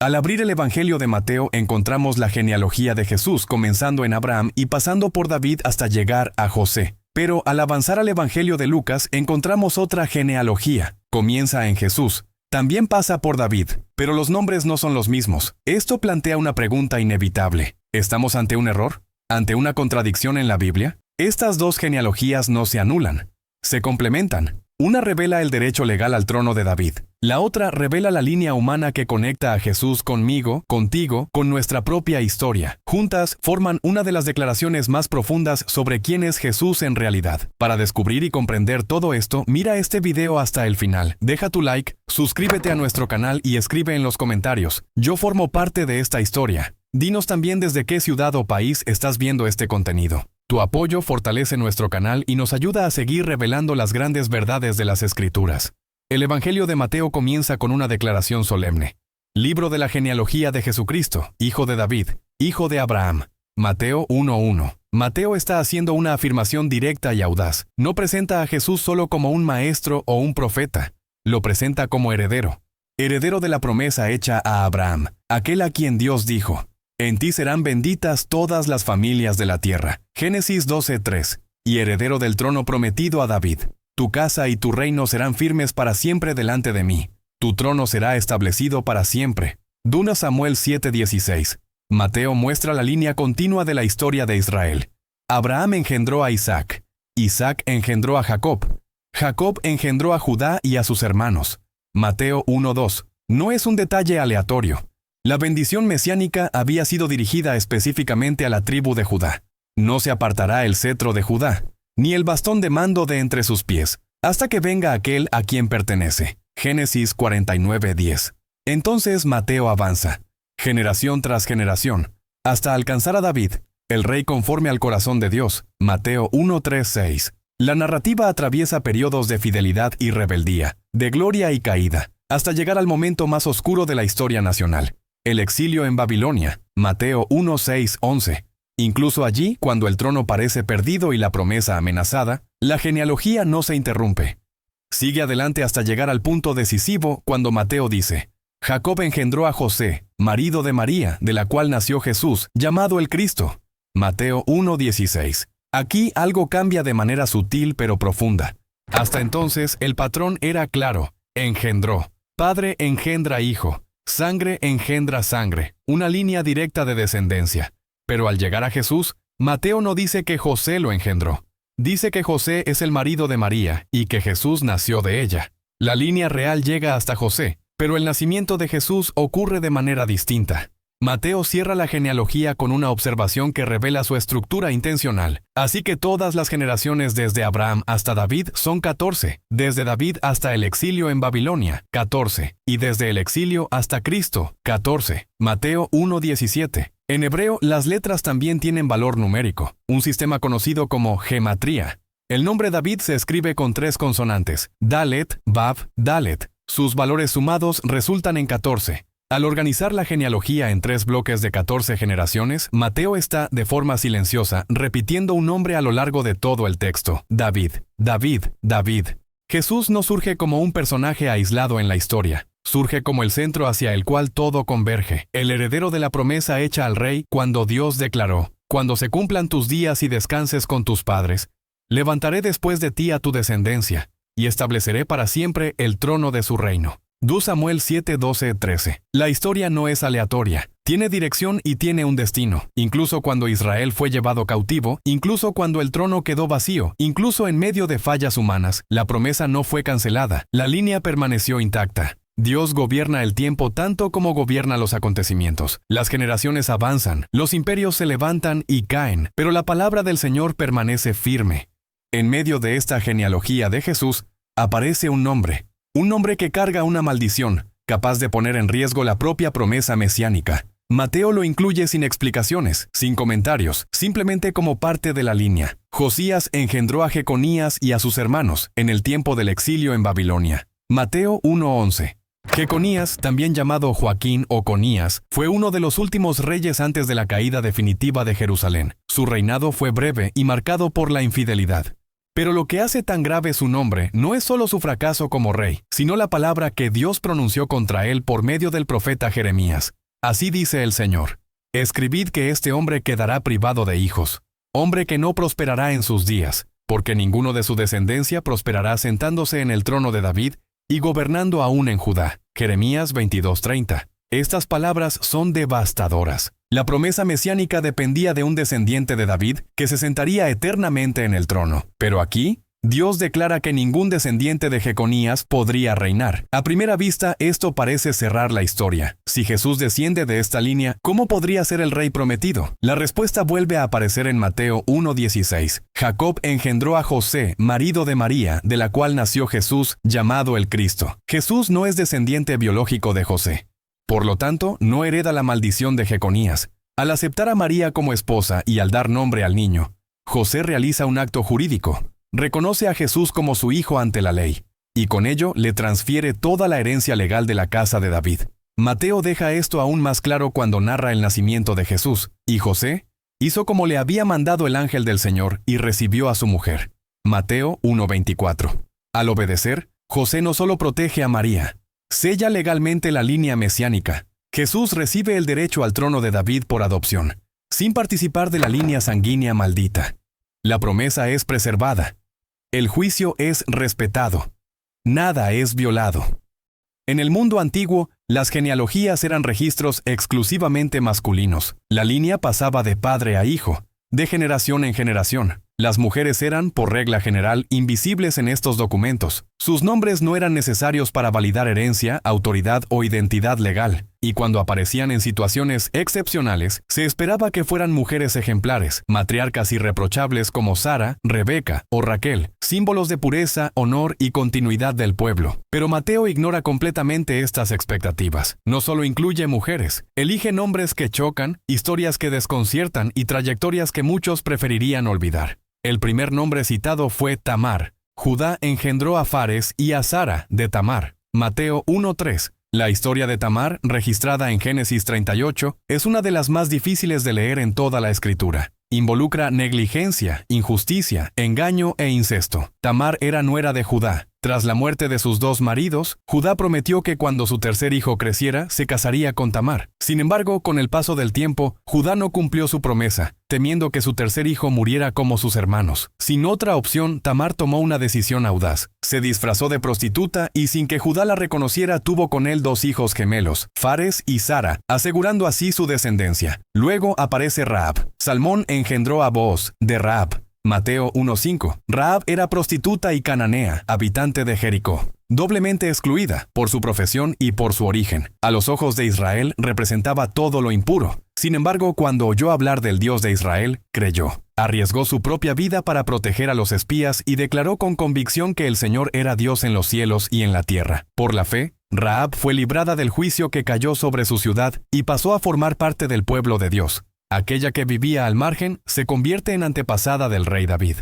Al abrir el Evangelio de Mateo encontramos la genealogía de Jesús comenzando en Abraham y pasando por David hasta llegar a José. Pero al avanzar al Evangelio de Lucas encontramos otra genealogía. Comienza en Jesús. También pasa por David, pero los nombres no son los mismos. Esto plantea una pregunta inevitable. ¿Estamos ante un error? ¿Ante una contradicción en la Biblia? Estas dos genealogías no se anulan, se complementan. Una revela el derecho legal al trono de David. La otra revela la línea humana que conecta a Jesús conmigo, contigo, con nuestra propia historia. Juntas forman una de las declaraciones más profundas sobre quién es Jesús en realidad. Para descubrir y comprender todo esto, mira este video hasta el final. Deja tu like, suscríbete a nuestro canal y escribe en los comentarios. Yo formo parte de esta historia. Dinos también desde qué ciudad o país estás viendo este contenido. Tu apoyo fortalece nuestro canal y nos ayuda a seguir revelando las grandes verdades de las Escrituras. El Evangelio de Mateo comienza con una declaración solemne. Libro de la genealogía de Jesucristo, hijo de David, hijo de Abraham. Mateo 1:1. Mateo está haciendo una afirmación directa y audaz. No presenta a Jesús solo como un maestro o un profeta. Lo presenta como heredero. Heredero de la promesa hecha a Abraham, aquel a quien Dios dijo: en ti serán benditas todas las familias de la tierra. Génesis 12:3. Y heredero del trono prometido a David. Tu casa y tu reino serán firmes para siempre delante de mí. Tu trono será establecido para siempre. 2 Samuel 7:16. Mateo muestra la línea continua de la historia de Israel. Abraham engendró a Isaac. Isaac engendró a Jacob. Jacob engendró a Judá y a sus hermanos. Mateo 1:2. No es un detalle aleatorio. La bendición mesiánica había sido dirigida específicamente a la tribu de Judá. No se apartará el cetro de Judá, ni el bastón de mando de entre sus pies, hasta que venga aquel a quien pertenece. Génesis 49:10. Entonces Mateo avanza, generación tras generación, hasta alcanzar a David, el rey conforme al corazón de Dios. Mateo 1:3-6. La narrativa atraviesa periodos de fidelidad y rebeldía, de gloria y caída, hasta llegar al momento más oscuro de la historia nacional. El exilio en Babilonia, Mateo 1:6-11. Incluso allí, cuando el trono parece perdido y la promesa amenazada, la genealogía no se interrumpe. Sigue adelante hasta llegar al punto decisivo cuando Mateo dice: Jacob engendró a José, marido de María, de la cual nació Jesús, llamado el Cristo. Mateo 1:16. Aquí algo cambia de manera sutil pero profunda. Hasta entonces, el patrón era claro: engendró. Padre engendra hijo. Sangre engendra sangre, una línea directa de descendencia. Pero al llegar a Jesús, Mateo no dice que José lo engendró. Dice que José es el marido de María y que Jesús nació de ella. La línea real llega hasta José, pero el nacimiento de Jesús ocurre de manera distinta. Mateo cierra la genealogía con una observación que revela su estructura intencional. Así que todas las generaciones desde Abraham hasta David son 14, desde David hasta el exilio en Babilonia, 14, y desde el exilio hasta Cristo, 14. Mateo 1:17. En hebreo, las letras también tienen valor numérico, un sistema conocido como gematría. El nombre David se escribe con 3 consonantes, Dalet, Vav, Dalet. Sus valores sumados resultan en 14. Al organizar la genealogía en 3 bloques de 14 generaciones, Mateo está, de forma silenciosa, repitiendo un nombre a lo largo de todo el texto: David, David, David. Jesús no surge como un personaje aislado en la historia. Surge como el centro hacia el cual todo converge, el heredero de la promesa hecha al rey cuando Dios declaró: cuando se cumplan tus días y descanses con tus padres, levantaré después de ti a tu descendencia, y estableceré para siempre el trono de su reino. 2 Samuel 7:12-13. La historia no es aleatoria, tiene dirección y tiene un destino. Incluso cuando Israel fue llevado cautivo, incluso cuando el trono quedó vacío, incluso en medio de fallas humanas, la promesa no fue cancelada, la línea permaneció intacta. Dios gobierna el tiempo tanto como gobierna los acontecimientos. Las generaciones avanzan, los imperios se levantan y caen, pero la palabra del Señor permanece firme. En medio de esta genealogía de Jesús, aparece un nombre que carga una maldición, capaz de poner en riesgo la propia promesa mesiánica. Mateo lo incluye sin explicaciones, sin comentarios, simplemente como parte de la línea. Josías engendró a Jeconías y a sus hermanos en el tiempo del exilio en Babilonia. Mateo 1:11. Jeconías, también llamado Joaquín o Conías, fue uno de los últimos reyes antes de la caída definitiva de Jerusalén. Su reinado fue breve y marcado por la infidelidad. Pero lo que hace tan grave su nombre no es solo su fracaso como rey, sino la palabra que Dios pronunció contra él por medio del profeta Jeremías. Así dice el Señor: escribid que este hombre quedará privado de hijos, hombre que no prosperará en sus días, porque ninguno de su descendencia prosperará sentándose en el trono de David y gobernando aún en Judá. Jeremías 22:30. Estas palabras son devastadoras. La promesa mesiánica dependía de un descendiente de David que se sentaría eternamente en el trono. Pero aquí, Dios declara que ningún descendiente de Jeconías podría reinar. A primera vista, esto parece cerrar la historia. Si Jesús desciende de esta línea, ¿cómo podría ser el rey prometido? La respuesta vuelve a aparecer en Mateo 1:16. Jacob engendró a José, marido de María, de la cual nació Jesús, llamado el Cristo. Jesús no es descendiente biológico de José. Por lo tanto, no hereda la maldición de Jeconías. Al aceptar a María como esposa y al dar nombre al niño, José realiza un acto jurídico. Reconoce a Jesús como su hijo ante la ley, y con ello le transfiere toda la herencia legal de la casa de David. Mateo deja esto aún más claro cuando narra el nacimiento de Jesús, y José hizo como le había mandado el ángel del Señor y recibió a su mujer. Mateo 1:24. Al obedecer, José no solo protege a María, sella legalmente la línea mesiánica. Jesús recibe el derecho al trono de David por adopción, sin participar de la línea sanguínea maldita. La promesa es preservada. El juicio es respetado. Nada es violado. En el mundo antiguo, las genealogías eran registros exclusivamente masculinos. La línea pasaba de padre a hijo, de generación en generación. Las mujeres eran, por regla general, invisibles en estos documentos. Sus nombres no eran necesarios para validar herencia, autoridad o identidad legal, y cuando aparecían en situaciones excepcionales, se esperaba que fueran mujeres ejemplares, matriarcas irreprochables como Sara, Rebeca o Raquel, símbolos de pureza, honor y continuidad del pueblo. Pero Mateo ignora completamente estas expectativas. No solo incluye mujeres, elige nombres que chocan, historias que desconciertan y trayectorias que muchos preferirían olvidar. El primer nombre citado fue Tamar. Judá engendró a Fares y a Sara de Tamar. Mateo 1:3. La historia de Tamar, registrada en Génesis 38, es una de las más difíciles de leer en toda la Escritura. Involucra negligencia, injusticia, engaño e incesto. Tamar era nuera de Judá. Tras la muerte de sus dos maridos, Judá prometió que cuando su tercer hijo creciera, se casaría con Tamar. Sin embargo, con el paso del tiempo, Judá no cumplió su promesa, temiendo que su tercer hijo muriera como sus hermanos. Sin otra opción, Tamar tomó una decisión audaz. Se disfrazó de prostituta y sin que Judá la reconociera, tuvo con él dos hijos gemelos, Fares y Sara, asegurando así su descendencia. Luego aparece Rahab. Salmón engendró a Booz, de Rahab. Mateo 1:5. Rahab era prostituta y cananea, habitante de Jericó, doblemente excluida por su profesión y por su origen. A los ojos de Israel representaba todo lo impuro. Sin embargo, cuando oyó hablar del Dios de Israel, creyó. Arriesgó su propia vida para proteger a los espías y declaró con convicción que el Señor era Dios en los cielos y en la tierra. Por la fe, Rahab fue librada del juicio que cayó sobre su ciudad y pasó a formar parte del pueblo de Dios. Aquella que vivía al margen se convierte en antepasada del rey David.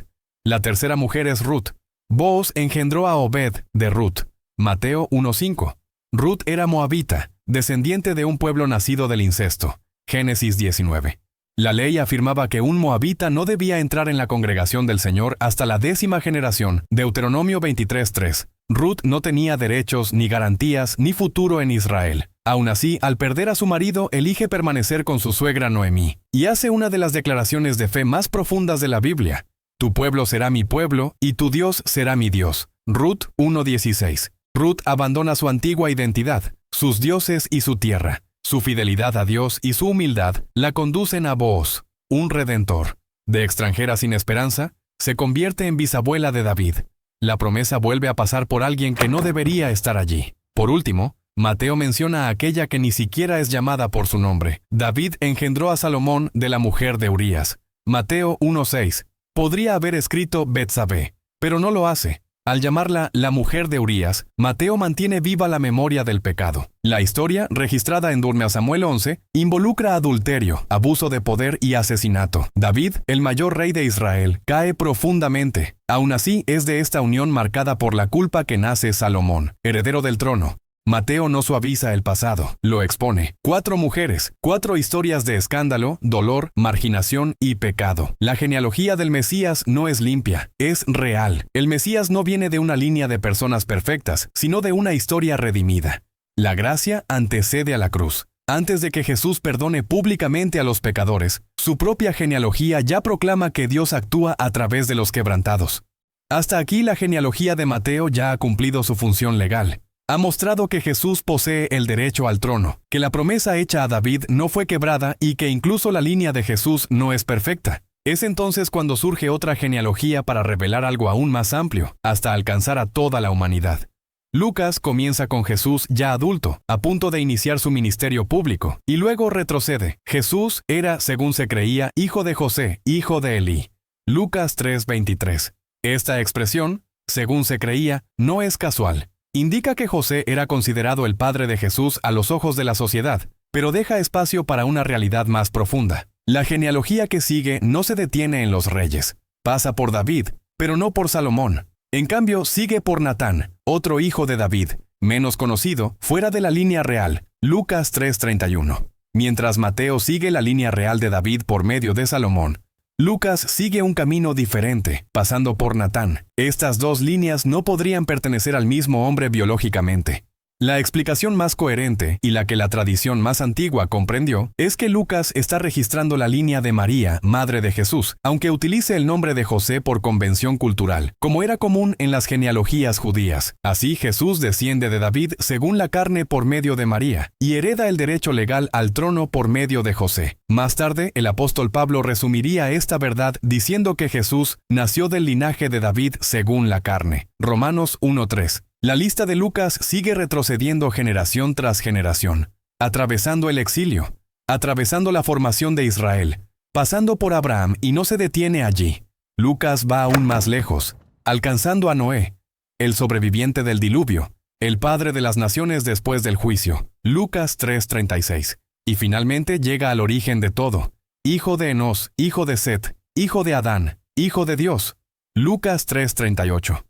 La tercera mujer es Ruth. Booz engendró a Obed de Ruth. Mateo 1:5. Ruth era moabita, descendiente de un pueblo nacido del incesto. Génesis 19. La ley afirmaba que un moabita no debía entrar en la congregación del Señor hasta la 10ª generación. Deuteronomio 23:3. Ruth no tenía derechos, ni garantías, ni futuro en Israel. Aún así, al perder a su marido, elige permanecer con su suegra Noemí, y hace una de las declaraciones de fe más profundas de la Biblia. Tu pueblo será mi pueblo, y tu Dios será mi Dios. Ruth 1:16. Ruth abandona su antigua identidad, sus dioses y su tierra. Su fidelidad a Dios y su humildad la conducen a Booz, un redentor. De extranjera sin esperanza, se convierte en bisabuela de David. La promesa vuelve a pasar por alguien que no debería estar allí. Por último, Mateo menciona a aquella que ni siquiera es llamada por su nombre. David engendró a Salomón de la mujer de Urías. Mateo 1:6. Podría haber escrito Betsabé, pero no lo hace. Al llamarla la mujer de Urías, Mateo mantiene viva la memoria del pecado. La historia, registrada en 2 Samuel 11, involucra adulterio, abuso de poder y asesinato. David, el mayor rey de Israel, cae profundamente. Aún así, es de esta unión marcada por la culpa que nace Salomón, heredero del trono. Mateo no suaviza el pasado, lo expone. 4 mujeres, 4 historias de escándalo, dolor, marginación y pecado. La genealogía del Mesías no es limpia, es real. El Mesías no viene de una línea de personas perfectas, sino de una historia redimida. La gracia antecede a la cruz. Antes de que Jesús perdone públicamente a los pecadores, su propia genealogía ya proclama que Dios actúa a través de los quebrantados. Hasta aquí la genealogía de Mateo ya ha cumplido su función legal. Ha mostrado que Jesús posee el derecho al trono, que la promesa hecha a David no fue quebrada y que incluso la línea de Jesús no es perfecta. Es entonces cuando surge otra genealogía para revelar algo aún más amplio, hasta alcanzar a toda la humanidad. Lucas comienza con Jesús ya adulto, a punto de iniciar su ministerio público, y luego retrocede. Jesús era, según se creía, hijo de José, hijo de Elí. Lucas 3:23. Esta expresión, según se creía, no es casual. Indica que José era considerado el padre de Jesús a los ojos de la sociedad, pero deja espacio para una realidad más profunda. La genealogía que sigue no se detiene en los reyes. Pasa por David, pero no por Salomón. En cambio, sigue por Natán, otro hijo de David, menos conocido, fuera de la línea real. Lucas 3:31. Mientras Mateo sigue la línea real de David por medio de Salomón, Lucas sigue un camino diferente, pasando por Natán. Estas dos líneas no podrían pertenecer al mismo hombre biológicamente. La explicación más coherente, y la que la tradición más antigua comprendió, es que Lucas está registrando la línea de María, madre de Jesús, aunque utilice el nombre de José por convención cultural, como era común en las genealogías judías. Así Jesús desciende de David según la carne por medio de María, y hereda el derecho legal al trono por medio de José. Más tarde, el apóstol Pablo resumiría esta verdad diciendo que Jesús nació del linaje de David según la carne. Romanos 1:3. La lista de Lucas sigue retrocediendo generación tras generación, atravesando el exilio, atravesando la formación de Israel, pasando por Abraham y no se detiene allí. Lucas va aún más lejos, alcanzando a Noé, el sobreviviente del diluvio, el padre de las naciones después del juicio. Lucas 3:36. Y finalmente llega al origen de todo, hijo de Enos, hijo de Set, hijo de Adán, hijo de Dios. Lucas 3:38.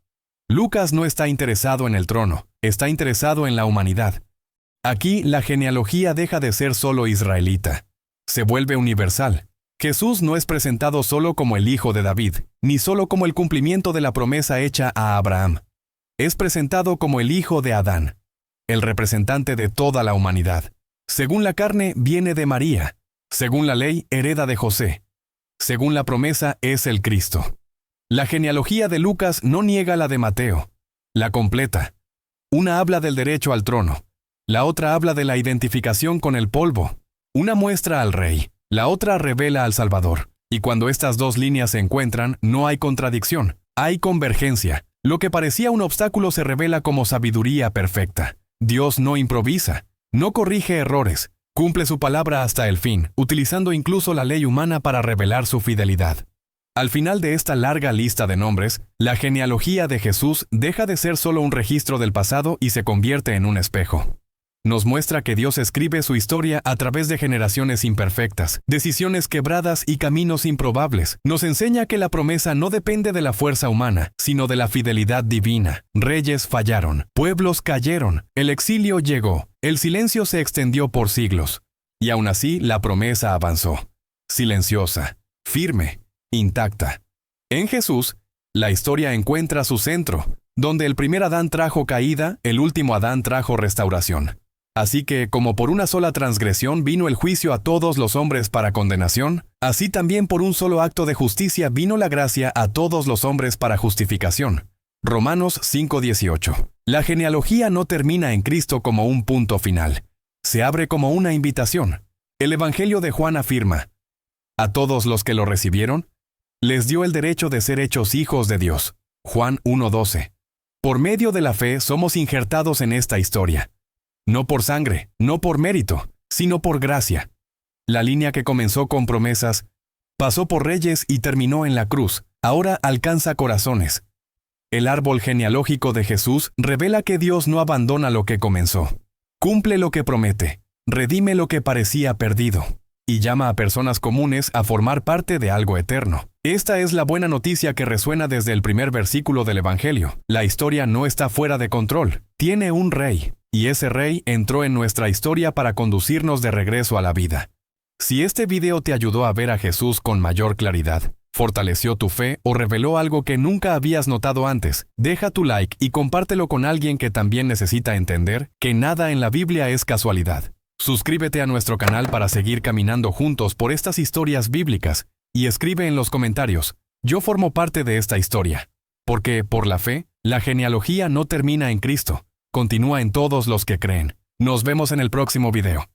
Lucas no está interesado en el trono, está interesado en la humanidad. Aquí la genealogía deja de ser solo israelita. Se vuelve universal. Jesús no es presentado solo como el hijo de David, ni solo como el cumplimiento de la promesa hecha a Abraham. Es presentado como el hijo de Adán, el representante de toda la humanidad. Según la carne, viene de María. Según la ley, hereda de José. Según la promesa, es el Cristo. La genealogía de Lucas no niega la de Mateo, la completa. Una habla del derecho al trono, la otra habla de la identificación con el polvo. Una muestra al rey, la otra revela al Salvador. Y cuando estas dos líneas se encuentran, no hay contradicción, hay convergencia. Lo que parecía un obstáculo se revela como sabiduría perfecta. Dios no improvisa, no corrige errores, cumple su palabra hasta el fin, utilizando incluso la ley humana para revelar su fidelidad. Al final de esta larga lista de nombres, la genealogía de Jesús deja de ser solo un registro del pasado y se convierte en un espejo. Nos muestra que Dios escribe su historia a través de generaciones imperfectas, decisiones quebradas y caminos improbables. Nos enseña que la promesa no depende de la fuerza humana, sino de la fidelidad divina. Reyes fallaron, pueblos cayeron, el exilio llegó, el silencio se extendió por siglos. Y aún así la promesa avanzó. Silenciosa, firme, intacta. En Jesús, la historia encuentra su centro. Donde el primer Adán trajo caída, el último Adán trajo restauración. Así que, como por una sola transgresión vino el juicio a todos los hombres para condenación, así también por un solo acto de justicia vino la gracia a todos los hombres para justificación. Romanos 5:18. La genealogía no termina en Cristo como un punto final. Se abre como una invitación. El Evangelio de Juan afirma: a todos los que lo recibieron, les dio el derecho de ser hechos hijos de Dios. Juan 1:12. Por medio de la fe somos injertados en esta historia. No por sangre, no por mérito, sino por gracia. La línea que comenzó con promesas, pasó por reyes y terminó en la cruz, ahora alcanza corazones. El árbol genealógico de Jesús revela que Dios no abandona lo que comenzó. Cumple lo que promete, redime lo que parecía perdido, y llama a personas comunes a formar parte de algo eterno. Esta es la buena noticia que resuena desde el primer versículo del Evangelio. La historia no está fuera de control. Tiene un rey. y ese rey entró en nuestra historia para conducirnos de regreso a la vida. Si este video te ayudó a ver a Jesús con mayor claridad, fortaleció tu fe o reveló algo que nunca habías notado antes, deja tu like y compártelo con alguien que también necesita entender que nada en la Biblia es casualidad. Suscríbete a nuestro canal para seguir caminando juntos por estas historias bíblicas y escribe en los comentarios: yo formo parte de esta historia. Porque, por la fe, la genealogía no termina en Cristo, continúa en todos los que creen. Nos vemos en el próximo video.